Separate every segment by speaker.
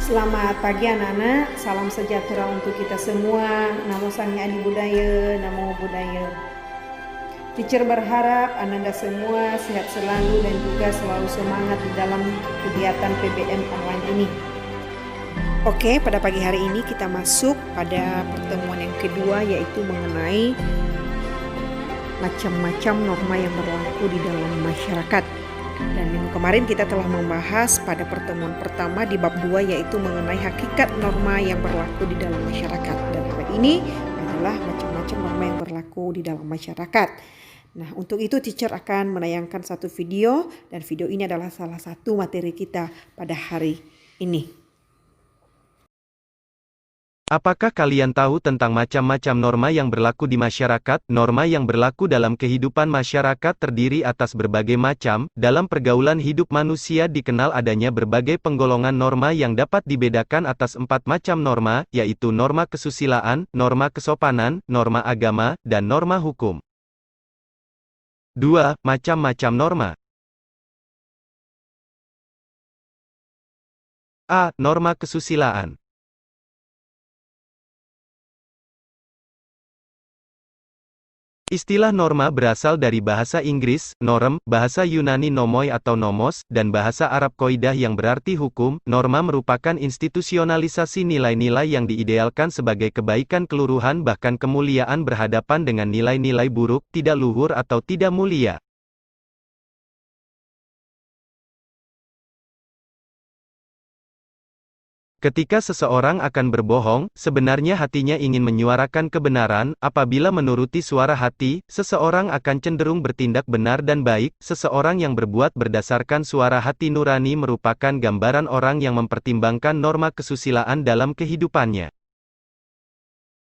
Speaker 1: Selamat pagi anak-anak, salam sejahtera untuk kita semua. Namo Sang Adi Budaya, Namo Budaya. Teacher berharap Ananda semua sehat selalu dan juga selalu semangat di dalam kegiatan PBM online ini. Oke, pada pagi hari ini kita masuk pada pertemuan yang kedua, yaitu mengenai macam-macam norma yang berlaku di dalam masyarakat. Dan minggu kemarin kita telah membahas pada pertemuan pertama di bab 2, yaitu mengenai hakikat norma yang berlaku di dalam masyarakat. Dan hari ini adalah macam-macam norma yang berlaku di dalam masyarakat. Nah, untuk itu teacher akan menayangkan satu video, dan video ini adalah salah satu materi kita pada hari ini.
Speaker 2: Apakah kalian tahu tentang macam-macam norma yang berlaku di masyarakat? Norma yang berlaku dalam kehidupan masyarakat terdiri atas berbagai macam. Dalam pergaulan hidup manusia dikenal adanya berbagai penggolongan norma yang dapat dibedakan atas 4 macam norma, yaitu norma kesusilaan, norma kesopanan, norma agama, dan norma hukum. 2. Macam-macam norma. A. Norma kesusilaan. Istilah norma berasal dari bahasa Inggris, norm, bahasa Yunani nomoi atau nomos, dan bahasa Arab qoidah yang berarti hukum. Norma merupakan institusionalisasi nilai-nilai yang diidealkan sebagai kebaikan keluruhan bahkan kemuliaan berhadapan dengan nilai-nilai buruk, tidak luhur atau tidak mulia. Ketika seseorang akan berbohong, sebenarnya hatinya ingin menyuarakan kebenaran. Apabila menuruti suara hati, seseorang akan cenderung bertindak benar dan baik. Seseorang yang berbuat berdasarkan suara hati nurani merupakan gambaran orang yang mempertimbangkan norma kesusilaan dalam kehidupannya.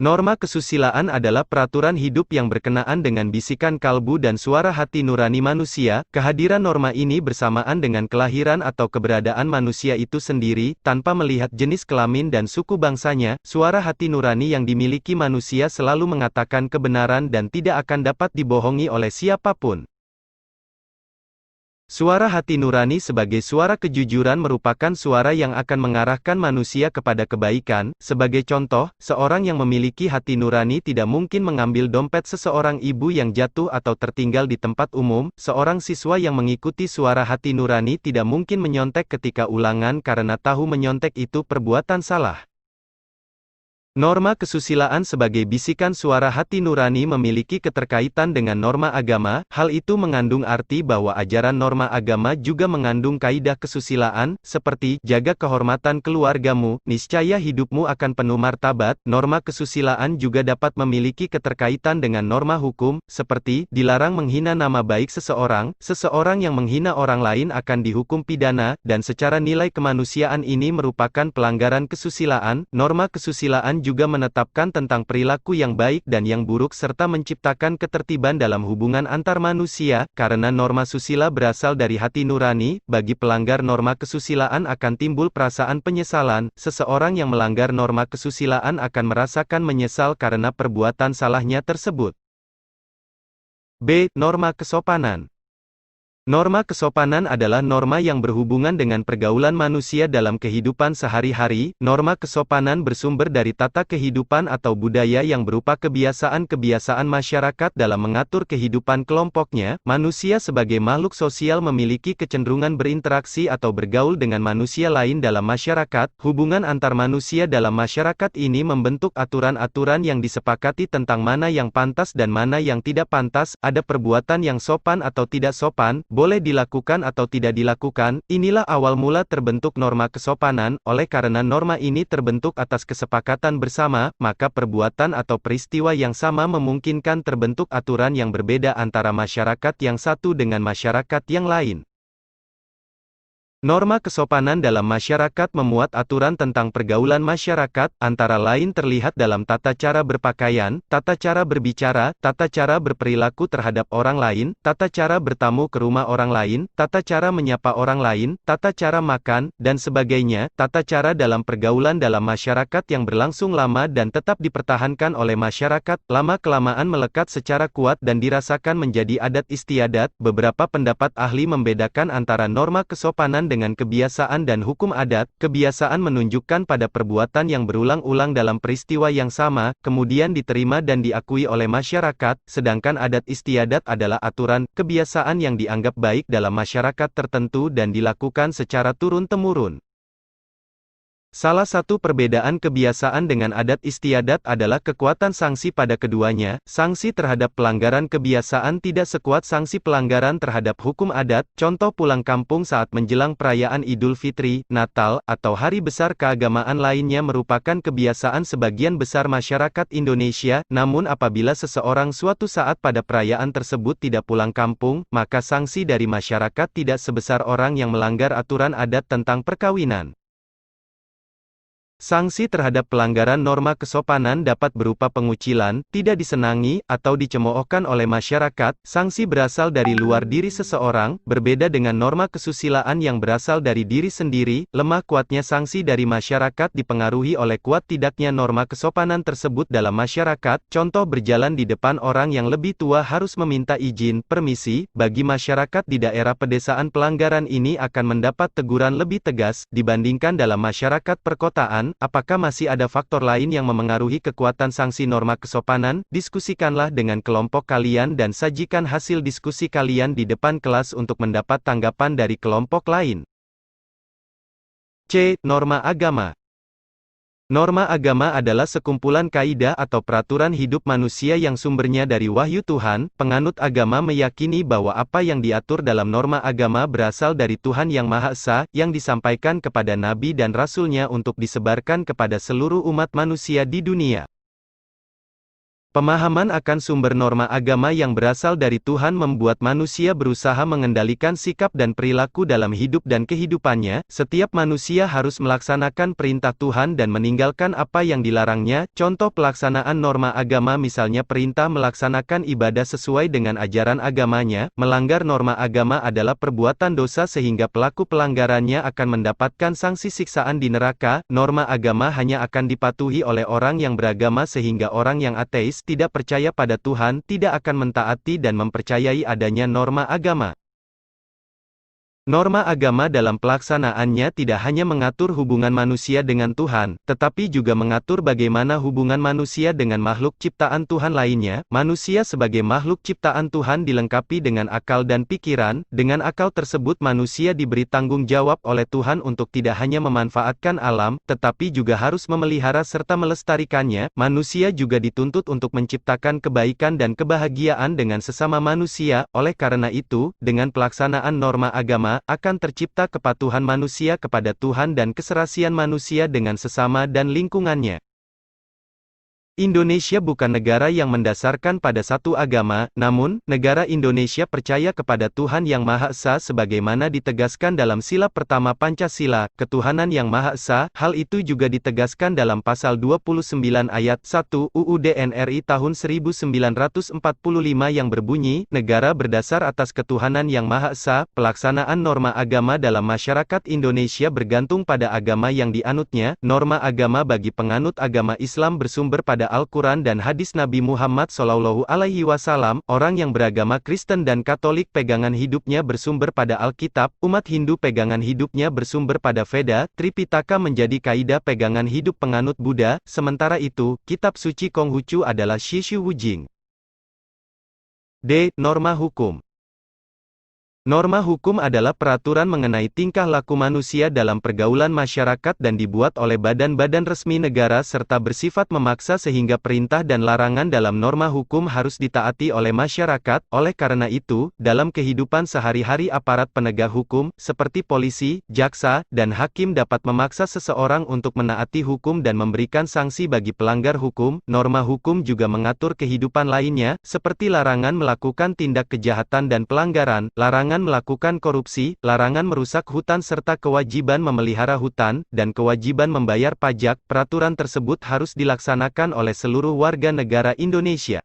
Speaker 2: Norma kesusilaan adalah peraturan hidup yang berkenaan dengan bisikan kalbu dan suara hati nurani manusia. Kehadiran norma ini bersamaan dengan kelahiran atau keberadaan manusia itu sendiri, tanpa melihat jenis kelamin dan suku bangsanya. Suara hati nurani yang dimiliki manusia selalu mengatakan kebenaran dan tidak akan dapat dibohongi oleh siapapun. Suara hati nurani sebagai suara kejujuran merupakan suara yang akan mengarahkan manusia kepada kebaikan. Sebagai contoh, seorang yang memiliki hati nurani tidak mungkin mengambil dompet seseorang ibu yang jatuh atau tertinggal di tempat umum. Seorang siswa yang mengikuti suara hati nurani tidak mungkin menyontek ketika ulangan karena tahu menyontek itu perbuatan salah. Norma kesusilaan sebagai bisikan suara hati nurani memiliki keterkaitan dengan norma agama. Hal itu mengandung arti bahwa ajaran norma agama juga mengandung kaidah kesusilaan, seperti, jaga kehormatan keluargamu, niscaya hidupmu akan penuh martabat. Norma kesusilaan juga dapat memiliki keterkaitan dengan norma hukum, seperti, dilarang menghina nama baik seseorang. Seseorang yang menghina orang lain akan dihukum pidana, dan secara nilai kemanusiaan ini merupakan pelanggaran kesusilaan. Norma kesusilaan juga menetapkan tentang perilaku yang baik dan yang buruk serta menciptakan ketertiban dalam hubungan antar manusia. Karena norma susila berasal dari hati nurani, bagi pelanggar norma kesusilaan akan timbul perasaan penyesalan. Seseorang yang melanggar norma kesusilaan akan merasakan menyesal karena perbuatan salahnya tersebut. B. Norma kesopanan. Norma kesopanan adalah norma yang berhubungan dengan pergaulan manusia dalam kehidupan sehari-hari. Norma kesopanan bersumber dari tata kehidupan atau budaya yang berupa kebiasaan-kebiasaan masyarakat dalam mengatur kehidupan kelompoknya. Manusia sebagai makhluk sosial memiliki kecenderungan berinteraksi atau bergaul dengan manusia lain dalam masyarakat. Hubungan antar manusia dalam masyarakat ini membentuk aturan-aturan yang disepakati tentang mana yang pantas dan mana yang tidak pantas. Ada perbuatan yang sopan atau tidak sopan, boleh dilakukan atau tidak dilakukan. Inilah awal mula terbentuk norma kesopanan. Oleh karena norma ini terbentuk atas kesepakatan bersama, maka perbuatan atau peristiwa yang sama memungkinkan terbentuk aturan yang berbeda antara masyarakat yang satu dengan masyarakat yang lain. Norma kesopanan dalam masyarakat memuat aturan tentang pergaulan masyarakat, antara lain terlihat dalam tata cara berpakaian, tata cara berbicara, tata cara berperilaku terhadap orang lain, tata cara bertamu ke rumah orang lain, tata cara menyapa orang lain, tata cara makan, dan sebagainya. Tata cara dalam pergaulan dalam masyarakat yang berlangsung lama dan tetap dipertahankan oleh masyarakat, lama-kelamaan melekat secara kuat dan dirasakan menjadi adat istiadat. Beberapa pendapat ahli membedakan antara norma kesopanan dengan kebiasaan dan hukum adat. Kebiasaan menunjukkan pada perbuatan yang berulang-ulang dalam peristiwa yang sama, kemudian diterima dan diakui oleh masyarakat, sedangkan adat istiadat adalah aturan, kebiasaan yang dianggap baik dalam masyarakat tertentu dan dilakukan secara turun-temurun. Salah satu perbedaan kebiasaan dengan adat istiadat adalah kekuatan sanksi pada keduanya. Sanksi terhadap pelanggaran kebiasaan tidak sekuat sanksi pelanggaran terhadap hukum adat. Contoh pulang kampung saat menjelang perayaan Idul Fitri, Natal, atau hari besar keagamaan lainnya merupakan kebiasaan sebagian besar masyarakat Indonesia. Namun apabila seseorang suatu saat pada perayaan tersebut tidak pulang kampung, maka sanksi dari masyarakat tidak sebesar orang yang melanggar aturan adat tentang perkawinan. Sanksi terhadap pelanggaran norma kesopanan dapat berupa pengucilan, tidak disenangi, atau dicemoohkan oleh masyarakat. Sanksi berasal dari luar diri seseorang, berbeda dengan norma kesusilaan yang berasal dari diri sendiri. Lemah kuatnya sanksi dari masyarakat dipengaruhi oleh kuat tidaknya norma kesopanan tersebut dalam masyarakat. Contoh berjalan di depan orang yang lebih tua harus meminta izin, permisi. Bagi masyarakat di daerah pedesaan pelanggaran ini akan mendapat teguran lebih tegas, dibandingkan dalam masyarakat perkotaan. Apakah masih ada faktor lain yang memengaruhi kekuatan sanksi norma kesopanan? Diskusikanlah dengan kelompok kalian dan sajikan hasil diskusi kalian di depan kelas untuk mendapat tanggapan dari kelompok lain. C. Norma agama. Norma agama adalah sekumpulan kaidah atau peraturan hidup manusia yang sumbernya dari wahyu Tuhan. Penganut agama meyakini bahwa apa yang diatur dalam norma agama berasal dari Tuhan Yang Maha Esa, yang disampaikan kepada nabi dan rasulnya untuk disebarkan kepada seluruh umat manusia di dunia. Pemahaman akan sumber norma agama yang berasal dari Tuhan membuat manusia berusaha mengendalikan sikap dan perilaku dalam hidup dan kehidupannya. Setiap manusia harus melaksanakan perintah Tuhan dan meninggalkan apa yang dilarangnya. Contoh pelaksanaan norma agama misalnya perintah melaksanakan ibadah sesuai dengan ajaran agamanya. Melanggar norma agama adalah perbuatan dosa sehingga pelaku pelanggarannya akan mendapatkan sanksi siksaan di neraka. Norma agama hanya akan dipatuhi oleh orang yang beragama sehingga orang yang ateis tidak percaya pada Tuhan, tidak akan mentaati dan mempercayai adanya norma agama. Norma agama dalam pelaksanaannya tidak hanya mengatur hubungan manusia dengan Tuhan, tetapi juga mengatur bagaimana hubungan manusia dengan makhluk ciptaan Tuhan lainnya. Manusia sebagai makhluk ciptaan Tuhan dilengkapi dengan akal dan pikiran. Dengan akal tersebut manusia diberi tanggung jawab oleh Tuhan untuk tidak hanya memanfaatkan alam, tetapi juga harus memelihara serta melestarikannya. Manusia juga dituntut untuk menciptakan kebaikan dan kebahagiaan dengan sesama manusia. Oleh karena itu, dengan pelaksanaan norma agama, akan tercipta kepatuhan manusia kepada Tuhan dan keserasian manusia dengan sesama dan lingkungannya. Indonesia bukan negara yang mendasarkan pada satu agama, namun, negara Indonesia percaya kepada Tuhan Yang Maha Esa sebagaimana ditegaskan dalam sila pertama Pancasila, ketuhanan Yang Maha Esa. Hal itu juga ditegaskan dalam pasal 29 ayat 1 UUD NRI tahun 1945 yang berbunyi, negara berdasar atas ketuhanan Yang Maha Esa. Pelaksanaan norma agama dalam masyarakat Indonesia bergantung pada agama yang dianutnya. Norma agama bagi penganut agama Islam bersumber pada Al-Quran dan hadis Nabi Muhammad SAW. Orang yang beragama Kristen dan Katolik pegangan hidupnya bersumber pada Alkitab. Umat Hindu pegangan hidupnya bersumber pada Veda. Tripitaka menjadi kaidah pegangan hidup penganut Buddha. Sementara itu, kitab suci Konghucu adalah Shishu Wujing. D. Norma hukum. Norma hukum adalah peraturan mengenai tingkah laku manusia dalam pergaulan masyarakat dan dibuat oleh badan-badan resmi negara serta bersifat memaksa sehingga perintah dan larangan dalam norma hukum harus ditaati oleh masyarakat. Oleh karena itu, dalam kehidupan sehari-hari aparat penegak hukum, seperti polisi, jaksa, dan hakim dapat memaksa seseorang untuk menaati hukum dan memberikan sanksi bagi pelanggar hukum. Norma hukum juga mengatur kehidupan lainnya, seperti larangan melakukan tindak kejahatan dan pelanggaran, larangan melakukan korupsi, larangan merusak hutan serta kewajiban memelihara hutan, dan kewajiban membayar pajak. Peraturan tersebut harus dilaksanakan oleh seluruh warga negara Indonesia.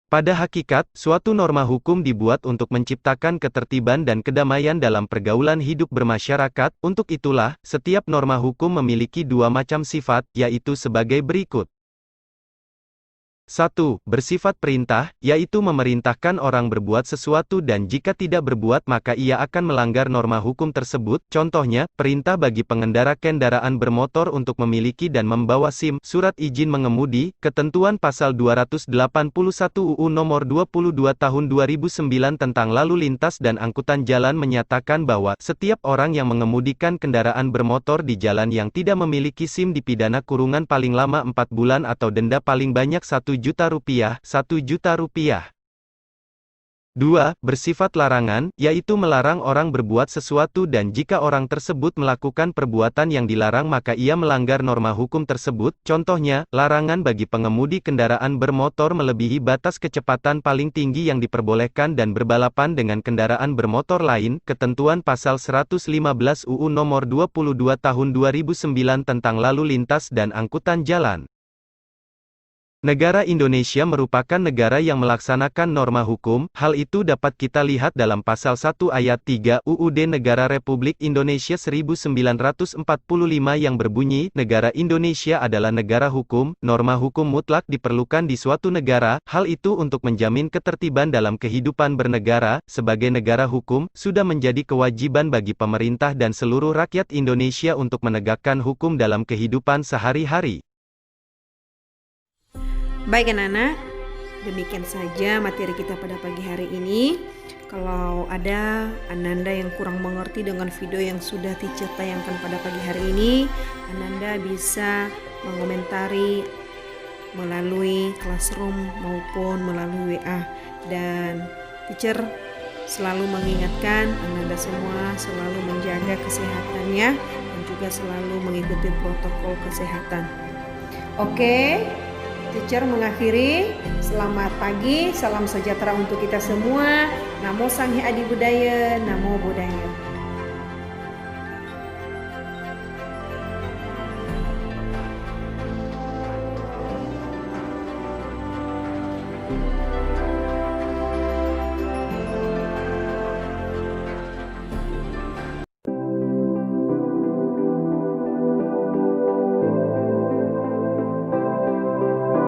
Speaker 2: Pada hakikat, suatu norma hukum dibuat untuk menciptakan ketertiban dan kedamaian dalam pergaulan hidup bermasyarakat. Untuk itulah, setiap norma hukum memiliki dua macam sifat, yaitu sebagai berikut. 1. Bersifat perintah, yaitu memerintahkan orang berbuat sesuatu dan jika tidak berbuat maka ia akan melanggar norma hukum tersebut. Contohnya, perintah bagi pengendara kendaraan bermotor untuk memiliki dan membawa SIM, surat izin mengemudi. Ketentuan pasal 281 UU nomor 22 tahun 2009 tentang lalu lintas dan angkutan jalan menyatakan bahwa setiap orang yang mengemudikan kendaraan bermotor di jalan yang tidak memiliki SIM dipidana kurungan paling lama 4 bulan atau denda paling banyak Rp1.000.000. 2. Bersifat larangan, yaitu melarang orang berbuat sesuatu dan jika orang tersebut melakukan perbuatan yang dilarang maka ia melanggar norma hukum tersebut. Contohnya, larangan bagi pengemudi kendaraan bermotor melebihi batas kecepatan paling tinggi yang diperbolehkan dan berbalapan dengan kendaraan bermotor lain. Ketentuan pasal 115 UU nomor 22 tahun 2009 tentang lalu lintas dan angkutan jalan. Negara Indonesia merupakan negara yang melaksanakan norma hukum. Hal itu dapat kita lihat dalam pasal 1 ayat 3 UUD Negara Republik Indonesia 1945 yang berbunyi, negara Indonesia adalah negara hukum. Norma hukum mutlak diperlukan di suatu negara. Hal itu untuk menjamin ketertiban dalam kehidupan bernegara. Sebagai negara hukum, sudah menjadi kewajiban bagi pemerintah dan seluruh rakyat Indonesia untuk menegakkan hukum dalam kehidupan sehari-hari.
Speaker 1: Baik anak-anak, demikian saja materi kita pada pagi hari ini. Kalau ada Ananda yang kurang mengerti dengan video yang sudah teacher tayangkan pada pagi hari ini, Ananda bisa mengomentari melalui classroom maupun melalui WA. Dan teacher selalu mengingatkan Ananda semua selalu menjaga kesehatannya dan juga selalu mengikuti protokol kesehatan. Oke. Teacher mengakhiri, selamat pagi, salam sejahtera untuk kita semua. Namo Sanghi Adi Budaya, Namo Buddhaya.